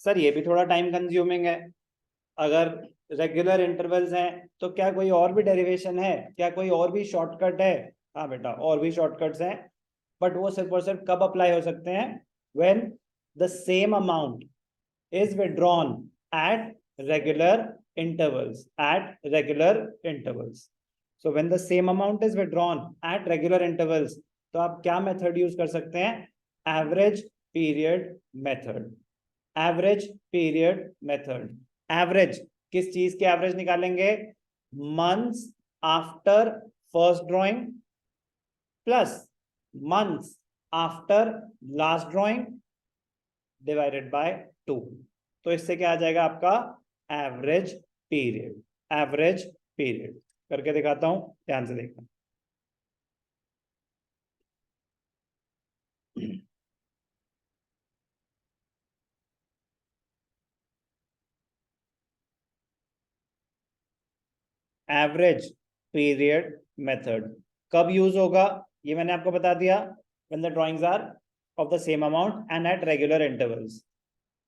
Sir ये भी थोड़ा टाइम कंज्यूमिंग है। अगर रेगुलर इंटरवल्स हैं तो क्या कोई और भी डेरिवेशन है, क्या कोई और भी शॉर्टकट है? हाँ बेटा, और भी शॉर्टकट्स हैं, बट वो सिर्फ और सिर्फ कब अप्लाई हो सकते हैं? When the same amount is withdrawn eight regular intervals. So when the same amount is withdrawn eight regular intervals, तो आप क्या मेथड यूज कर सकते हैं? Average period method. Average period method. Average किस चीज के एवरेज निकालेंगे? Months after first drawing plus months after last drawing divided by 2। तो इससे क्या आ जाएगा आपका? Average period. एवरेज पीरियड करके दिखाता हूं, ध्यान से देखना। एवरेज पीरियड मेथड कब यूज होगा ये मैंने आपको बता दिया। When the drawings are of the same amount and at regular intervals.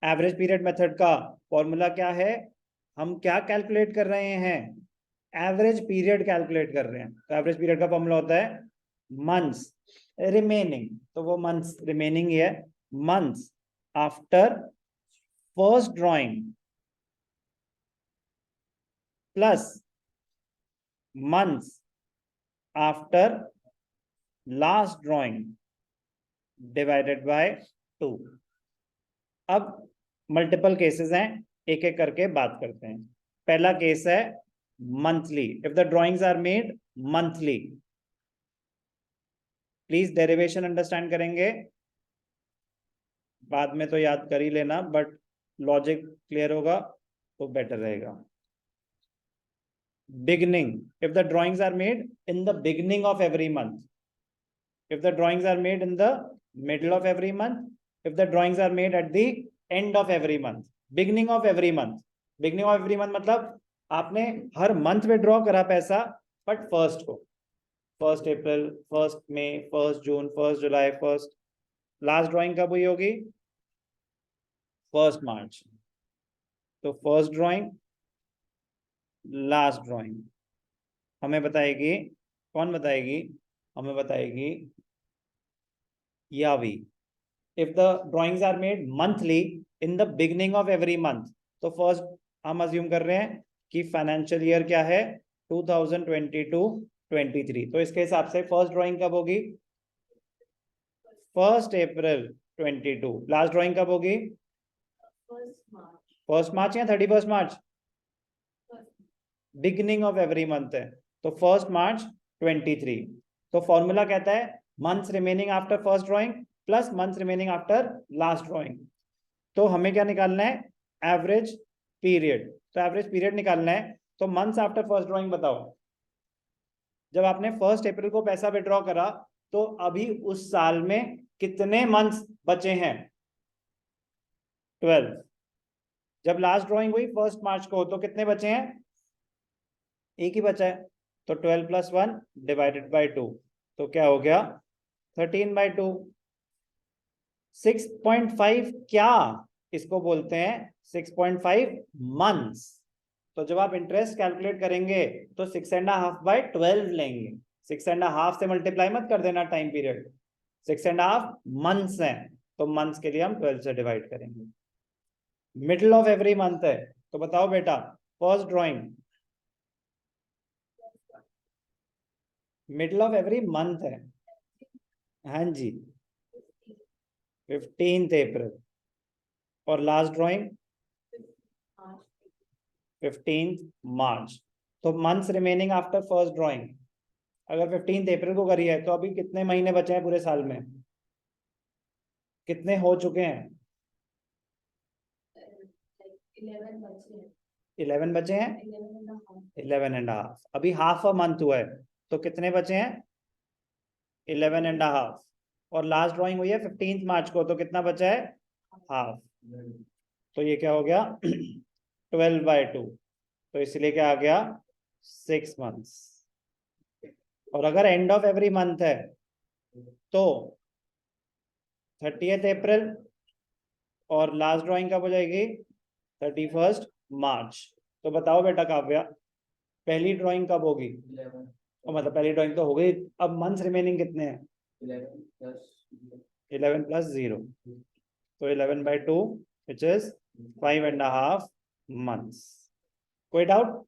Average period method का फॉर्मूला क्या है? हम क्या कैलकुलेट कर रहे हैं? एवरेज पीरियड कैलकुलेट कर रहे हैं। तो एवरेज पीरियड का फॉर्मूला होता है मंथ्स रिमेनिंग, तो वो मंथ्स रिमेनिंग ही है। Months after first drawing plus months after last drawing divided by 2। अब मल्टीपल केसेस हैं, एक एक करके बात करते हैं। पहला केस है monthly. If the drawings are made monthly, please derivation understand करेंगे, बाद में तो याद कर ही लेना, बट लॉजिक क्लियर होगा तो बेटर रहेगा। Beginning, if the drawings are made in the beginning of every month, if the drawings are made in the middle of every month, if the drawings are made at the end of every month, beginning of every month, beginning of every month मतलब आपने हर month में draw करा पैसा, but first को, 1 अप्रैल, 1 मई, 1 जून, 1 जुलाई, first. Last drawing कब हुई होगी? 1 मार्च। तो फर्स्ट ड्राइंग, लास्ट ड्राइंग हमें बताएगी, कौन बताएगी? हमें बताएगी यावी। if the drawings are made monthly in the beginning of every month, तो फर्स्ट हम अज्यूम कर रहे हैं कि फाइनेंशियल ईयर क्या है? 2022-23। तो इसके हिसाब से फर्स्ट ड्राइंग कब होगी? 1 अप्रैल 22। लास्ट ड्राइंग कब होगी? 1 मार्च या 31 मार्च? बिगिनिंग ऑफ एवरी मंथ है, तो 1 मार्च 23। तो फॉर्मूला कहता है months remaining after first drawing plus months remaining after last drawing. तो हमें क्या निकालना है? Average period. तो एवरेज पीरियड निकालना है, तो मंथ्स आफ्टर फर्स्ट ड्राइंग बताओ। जब आपने 1 अप्रैल को पैसा विड्रॉ करा, तो अभी उस साल में कितने मंथ्स बचे हैं? 12। जब लास्ट ड्राइंग हुई 1 मार्च को, तो कितने बचे हैं? एक ही बचा है, तो 12 + 1 डिवाइडेड बाई 2, तो क्या हो गया? 13/2। 6.5 क्या? इसको बोलते हैं 6.5 मंथ्स। तो जब आप इंटरेस्ट कैलकुलेट करेंगे तो 6.5/12 लेंगे। 6.5 से मल्टीप्लाई मत कर देना टाइम पीरियड, 6.5 मंथ्स है, तो मंथ्स के लिए हम 12 से डिवाइड करेंगे। मिडिल ऑफ एवरी मंथ है, तो बताओ बेटा, first drawing middle of every month है। हाँ जी, 15 अप्रैल। और लास्ट ड्राइंग 15 मार्च। तो months remaining after first drawing, अगर 15 अप्रैल को करी है, तो अभी कितने महीने बचे हैं पूरे साल में? कितने हो चुके हैं? 11 बचे हैं। 11.5। अभी हाफ अ मंथ हुआ है, तो कितने बचे हैं? 11.5। और लास्ट ड्राइंग हुई है 15 मार्च को, तो कितना बचा है? हाफ। तो ये क्या हो गया? 12/2। तो इसलिए क्या आ गया? 6 मंथ्स। और अगर एंड ऑफ एवरी मंथ है, तो 30 अप्रैल और लास्ट ड्राइंग कब हो जाएगी? 31 मार्च। तो बताओ बेटा काव्या, पहली ड्राइंग कब होगी? मतलब पहली ड्राइंग तो हो गई, अब मंथ्स रिमेनिंग कितने हैं? 11 प्लस 0, तो 11/2 विच इज 5.5 मंथ्स। कोई डाउट?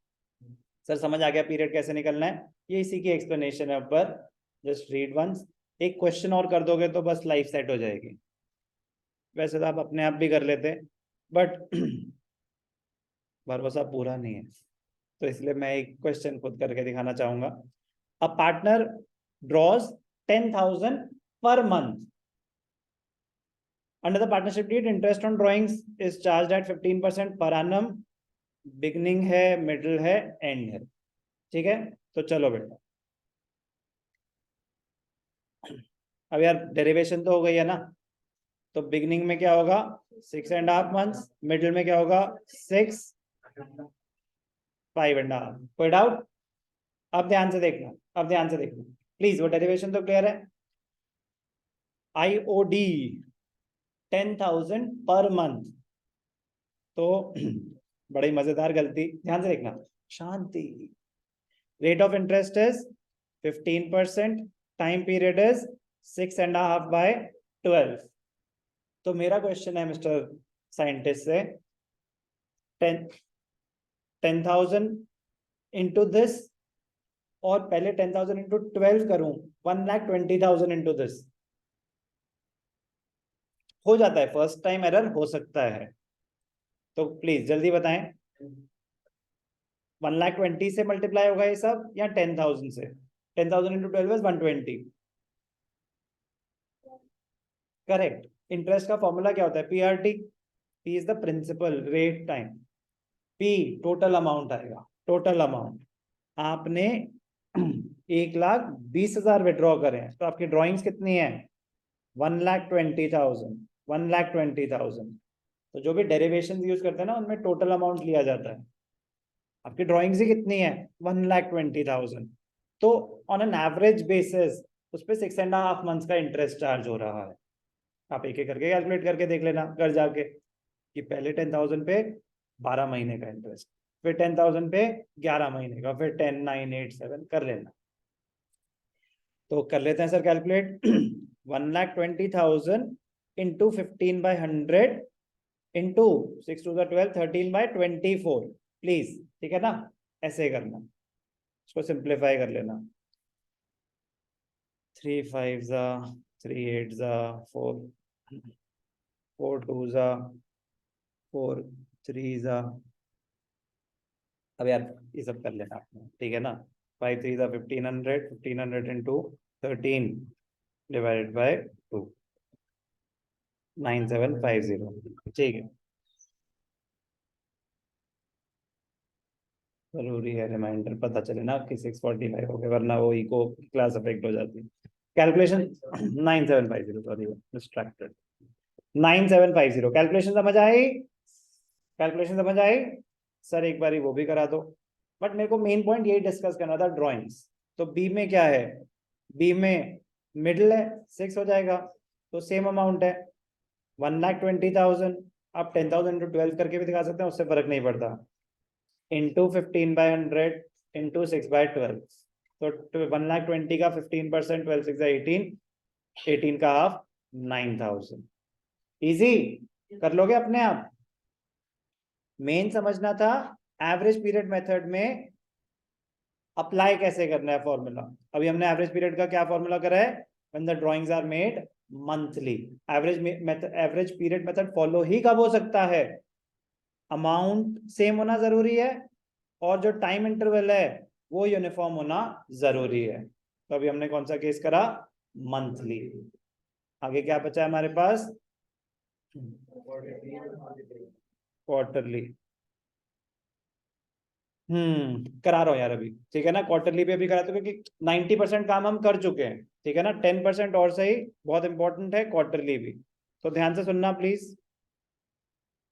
सर समझ आ गया पीरियड कैसे निकलना है, ये इसी की एक्सप्लेनेशन है ऊपर, जस्ट रीड वंस। एक क्वेश्चन और कर दोगे तो बस लाइफ सेट हो जाएगी। वैसे तो आप अपने आप भी कर लेते, बट भरोसा पूरा नहीं है, तो इसलिए मैं एक क्वेश्चन खुद करके दिखाना चाहूंगा। A partner draws 10,000 per month under the partnership deed, interest on drawings is charge at 15% per annum, beginning है, मिडिल है, एंड है। ठीक है, तो चलो बेटा, अब यार डेरिवेशन तो हो गई है ना, तो बिगनिंग में क्या होगा? 6.5 मंथ्स, मिडिल में क्या होगा? 6, 5.5। कोई डाउट? अब ध्यान से देखना, अब ध्यान से देखना प्लीज, वो डेरिवेशन तो क्लियर है। IOD 10,000 पर मंथ, तो बड़ी मजेदार गलती, ध्यान से देखना, शांति। Rate of interest is 15%, time period is 6.5/12। तो मेरा क्वेश्चन है मिस्टर साइंटिस्ट से, 10,000 इंटू दिस, और पहले 10,000 इंटू 12 करूं, 1,20,000 इंटू दिस। हो जाता है, फर्स्ट टाइम एरर हो सकता है, तो प्लीज जल्दी बताएं, 1,20,000 से मल्टीप्लाई होगा ये सब या 10,000 से? 10,000 इंटू 12 इज 120। करेक्ट। इंटरेस्ट का फॉर्मूला क्या होता है? PRT। P is the principal rate time, P total amount आएगा, टोटल अमाउंट। आपने 1,20,000 विड्रॉ करें, तो आपकी ड्रॉइंग्स कितनी है? 1,20,000, 1,20,000। तो जो भी डेरिवेशन यूज करते हैं ना, उनमें टोटल अमाउंट लिया जाता है। आपकी ड्रॉइंग्स ही कितनी है? 1,20,000। तो ऑन एन एवरेज बेसिस उस पर 6.5 मंथ्स का इंटरेस्ट चार्ज हो रहा है। आप एक एक करके कैलकुलेट करके देख लेना घर जाके, कि पहले 10,000 पे 12 महीने का इंटरेस्ट, फिर 10,000 पे 11 महीने का, फिर 10, 9, 8, 7 कर लेना। तो कर लेते हैं sir calculate. 1,20,000 into 15/100 into 6 to 12, 13/24। Please, ठीक है ना, ऐसे करना, इसको सिंप्लीफाई कर लेना। 3 5 जा 3 8 जा 4, 4 2 जा 4 3 जा, अब यार ये सब कर लेना आपने, ठीक है ना। 5 3 जा 1,500, 1,500 इंटू 13 डिवाइडेड बाय 2, 9,750। ठीक है, जरूरी है रिमाइंडर, पता चले ना कि 645 हो गए, वरना वो इको क्लास अफेक्ट हो जाती है। Calculation 9,750, sorry distracted. 9,750 कैलकुलेशन समझ आई? कैलकुलेशन समझ आई? सर एक बार वो भी करा दो, बट मेरे को मेन पॉइंट यही डिस्कस करना था, ड्राइंग्स। तो बी में क्या है? बी में मिडिल है, 6 हो जाएगा, तो सेम अमाउंट है 1,20,000। आप 10,000 इंटू 12 करके भी दिखा सकते हैं, उससे फर्क नहीं पड़ता, इंटू 15/100 इंटू 6/12। तो 1,20,000 का 15%, 12 6 18, 18 का हाफ 9,000। इजी कर लोगे अपने आप। मेन समझना था एवरेज पीरियड मेथड में अप्लाई कैसे करना है फॉर्मूला। अभी हमने एवरेज पीरियड का क्या फॉर्मूला करा है? When the drawings are made monthly. Average period method follow ही कब हो सकता है? अमाउंट सेम होना जरूरी है, और जो टाइम इंटरवल है वो यूनिफॉर्म होना जरूरी है। तो अभी हमने कौन सा केस करा? मंथली। आगे क्या बचा है हमारे पास? क्वार्टरली। करा रहा हूँ यार अभी, ठीक है ना, क्वार्टरली पे अभी करा, तो क्योंकि 90% काम हम कर चुके हैं, ठीक है ना, 10% और सही, बहुत इंपॉर्टेंट है क्वार्टरली भी। तो ध्यान से सुनना प्लीज,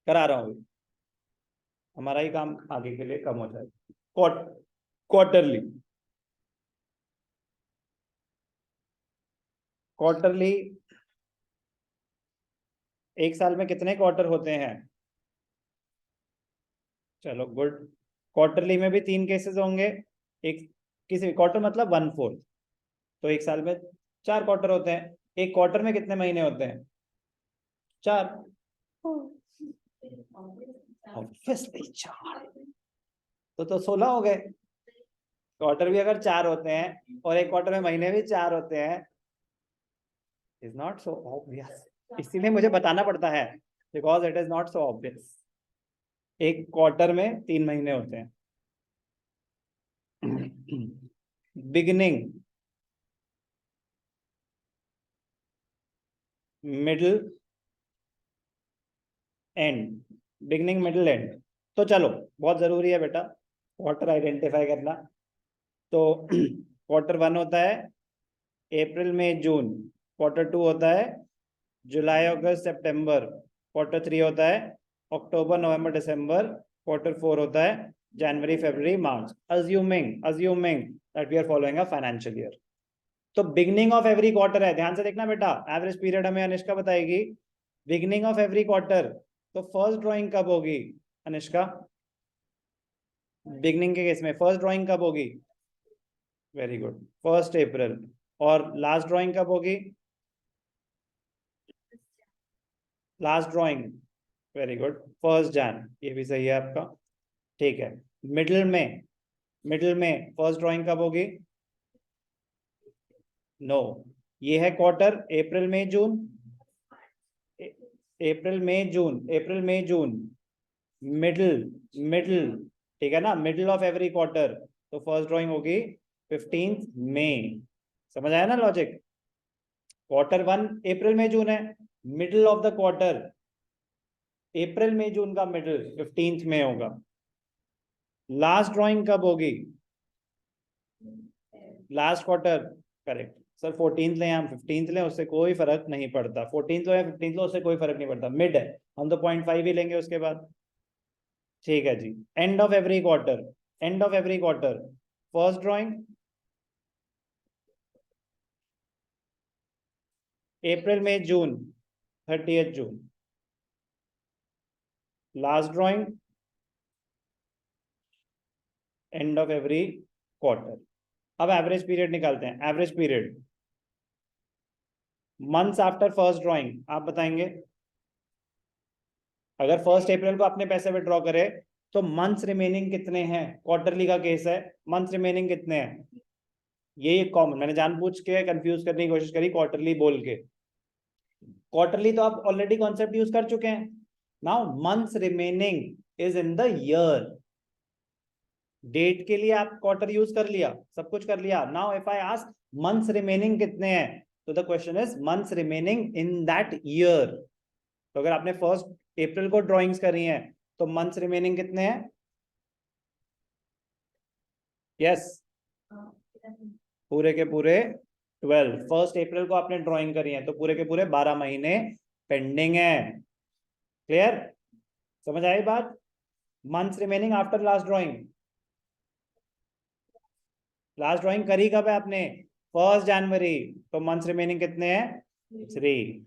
करा रहा हूँ, हमारा ही काम आगे के लिए कम हो जाएगा। क्वार्टरली, क्वार्टरली एक साल में कितने क्वार्टर होते हैं? चलो गुड। क्वार्टरली में भी 3 केसेस होंगे। एक किसी क्वार्टर मतलब 1/4, तो एक साल में 4 क्वार्टर होते हैं। एक क्वार्टर में कितने महीने होते हैं? 4। ऑब्वियसली 4। तो 16 हो गए। क्वार्टर भी अगर 4 होते हैं और एक क्वार्टर में महीने भी 4 होते हैं, इज नॉट सो ऑब्वियस। इसीलिए मुझे बताना पड़ता है, because it is not so obvious. एक क्वार्टर में 3 महीने होते हैं। Beginning, middle, and. Beginning, middle, and. तो चलो, बहुत जरूरी है बेटा क्वार्टर आइडेंटिफाई करना। तो क्वार्टर 1 होता है अप्रैल मई जून। क्वार्टर 2 होता है जुलाई अगस्त सितंबर। क्वार्टर 3 होता है अक्टूबर नवंबर दिसंबर। क्वार्टर 4 होता है जनवरी फरवरी मार्च, assuming that we are following a financial year. तो बिगनिंग ऑफ एवरी क्वार्टर है, ध्यान से देखना बेटा, एवरेज पीरियड हमें अनुष्का बताएगी। बिगनिंग ऑफ एवरी क्वार्टर, तो फर्स्ट ड्राइंग कब होगी अनुष्का? बिगनिंग के केस में फर्स्ट ड्राइंग कब होगी? वेरी गुड, 1 अप्रैल। और लास्ट ड्राइंग कब होगी? लास्ट ड्राइंग, वेरी गुड, 1 जन। ये भी सही है आपका, ठीक है। मिडिल में फर्स्ट ड्राइंग कब होगी? नो, ये है क्वार्टर अप्रैल मई जून। अप्रैल मई जून। मिडिल, मिडिल, ठीक है ना, मिडिल ऑफ एवरी क्वार्टर, तो फर्स्ट ड्राइंग होगी 15 मई। समझ आया ना लॉजिक? क्वार्टर 1 अप्रैल मई जून है, middle of the quarter April May जून का मिडिल 15 मई होगा। लास्ट ड्राइंग कब होगी? Last quarter, correct sir. 14th लें हम 15th लें, उससे कोई फर्क नहीं पड़ता। 14th लो या 15th लो, उससे कोई फर्क नहीं पड़ता, मिड है। हम तो 0.5 ही लेंगे उसके बाद। ठीक है जी। End of every quarter, end of every quarter first drawing April May June 30th June. Last drawing end of every quarter. अब एवरेज पीरियड निकालते हैं। Average period months after first drawing, आप बताएंगे। अगर 1 अप्रैल को आपने पैसे विड्रॉ करे तो मंथ्स रिमेनिंग कितने हैं? क्वार्टरली का केस है, मंथ्स रिमेनिंग कितने हैं? ये कॉमन, मैंने जानबूझ के कंफ्यूज करने की कोशिश करी क्वार्टरली बोल के। क्वार्टरली तो आप ऑलरेडी कॉन्सेप्ट यूज कर चुके हैं। Now months remaining is in the year. Date के लिए आप क्वार्टर यूज कर लिया, सब कुछ कर लिया। Now if I ask months remaining कितने हैं, तो the question is months remaining in that year. तो अगर आपने 1 अप्रैल को ड्रॉइंग्स करी हैं तो मंथ्स रिमेनिंग कितने हैं? यस, पूरे के पूरे 12। 1 अप्रैल को आपने ड्राइंग करी है तो पूरे के पूरे 12 महीने पेंडिंग है। क्लियर? समझ आई बात? Months remaining after last drawing. Last drawing करी कब है आपने? 1 जनवरी। तो मंथ्स रिमेनिंग कितने हैं? 3।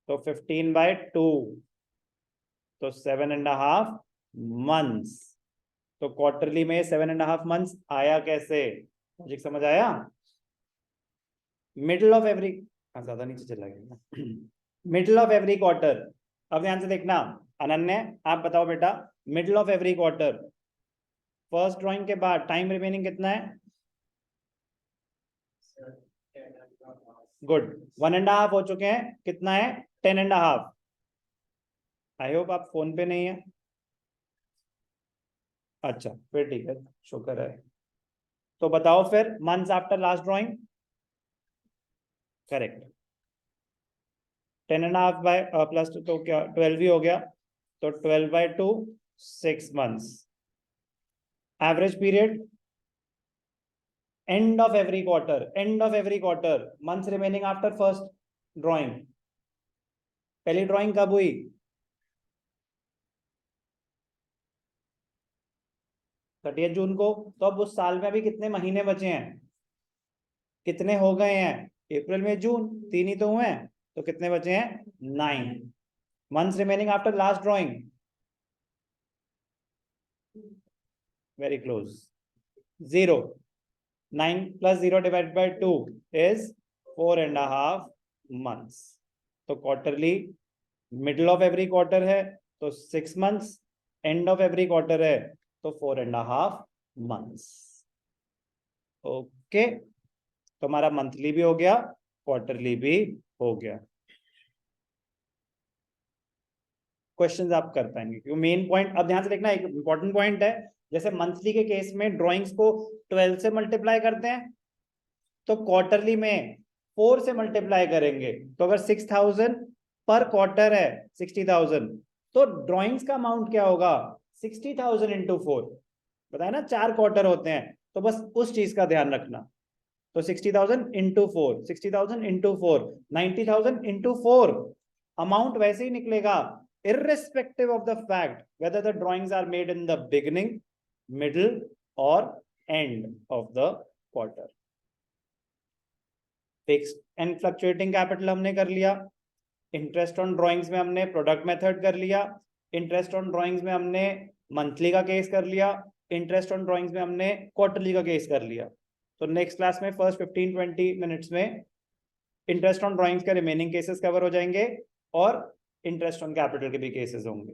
तो 15/2, तो 7.5 मंथ्स। तो क्वार्टरली में 7.5 मंथ्स आया कैसे? लॉजिक समझ आया? मिडिल ऑफ एवरी, हाँ ज्यादा नीचे चला गया, मिडिल ऑफ एवरी क्वार्टर। अब ध्यान से देखना, अनन्य आप बताओ बेटा, middle of every quarter first drawing के बाद टाइम रिमेनिंग कितना है? गुड, 1.5 हो चुके हैं, कितना है? 10.5। आई होप आप फोन पे नहीं है। अच्छा फिर ठीक है, शुक्र है। तो बताओ फिर months after last drawing. Correct, 10.5 by plus तो क्या 12 ही हो गया, तो 12/2 6 months. Average period end of every quarter, end of every quarter months remaining after first drawing. पहली ड्राइंग कब हुई? 30 जून को। तो अब उस साल में अभी कितने महीने बचे हैं? कितने हो गए हैं? अप्रैल में जून, 3 ही तो हुए हैं। तो कितने बचे हैं? 9 months remaining after last drawing, very close, 0. 9 plus 0 divided by 2 is 4.5 months. तो quarterly middle of every quarter है तो 6 months, and of every quarter है तो 4.5 months. ओके, तो हमारा मंथली भी हो गया, क्वार्टरली भी हो गया. क्वेश्चंस आप कर पाएंगे क्योंकि मेन पॉइंट अब ध्यान से देखना, एक इंपॉर्टेंट पॉइंट है. जैसे मंथली के केस में ड्राइंग्स को 12 से मल्टीप्लाई करते हैं, तो क्वार्टरली में 4 से मल्टीप्लाई करेंगे. तो अगर 6000 पर क्वार्टर है 60,000, तो ड्राइंग्स का अमाउंट क्या होगा? 60,000 इंटू 4. बताया ना 4 क्वार्टर होते हैं, तो बस उस चीज का ध्यान रखना. तो 60,000 इंटू 4, 60,000 इंटू 4, 90,000 इंटू 4. अमाउंट वैसे ही निकलेगा irrespective of the fact whether the drawings are made in the beginning, middle or end of the quarter. Fixed and fluctuating capital हमने कर लिया. इंटरेस्ट ऑन ड्राइंग्स में हमने प्रोडक्ट मेथड कर लिया. Interest on drawings में हमने मंथली का केस कर लिया. इंटरेस्ट ऑन ड्राइंग्स में हमने क्वार्टरली का केस कर लिया. तो नेक्स्ट क्लास में फर्स्ट 15-20 मिनट्स में इंटरेस्ट ऑन ड्राइंग्स के रिमेनिंग केसेस कवर हो जाएंगे और इंटरेस्ट ऑन कैपिटल के भी केसेस होंगे.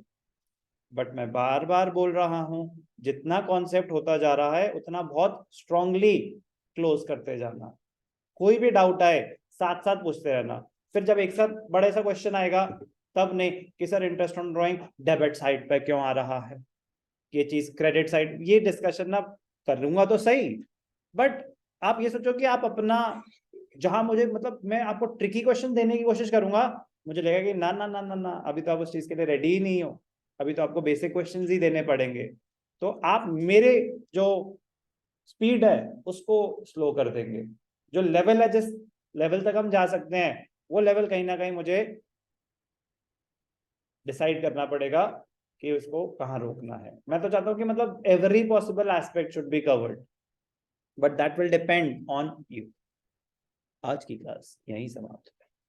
बट मैं बार बार बोल रहा हूं, जितना कॉन्सेप्ट होता जा रहा है उतना बहुत स्ट्रांगली क्लोज करते जाना. कोई भी डाउट आए साथ साथ पूछते रहना. फिर जब एक साथ बड़े सा क्वेश्चन आएगा तब नहीं कि sir interest on drawing debit side पे क्यों आ रहा है, ये चीज क्रेडिट साइड, ये डिस्कशन ना कर लूंगा तो सही. बट आप ये सोचो कि आप अपना, जहां मुझे मतलब मैं आपको ट्रिकी क्वेश्चन देने की कोशिश करूंगा, मुझे लगेगा कि ना ना ना ना ना अभी तो आप उस चीज के लिए रेडी ही नहीं हो, अभी तो आपको बेसिक क्वेश्चंस ही देने पड़ेंगे. तो आप मेरे जो स्पीड है उसको स्लो कर देंगे. जो लेवल है, जिस लेवल तक हम जा सकते हैं, वो लेवल कहीं ना कहीं मुझे डिसाइड करना पड़ेगा कि उसको कहाँ रोकना है. मैं तो चाहता हूँ कि मतलब every possible aspect should be covered, but that will depend on you. आज की क्लास यहीं समाप्त.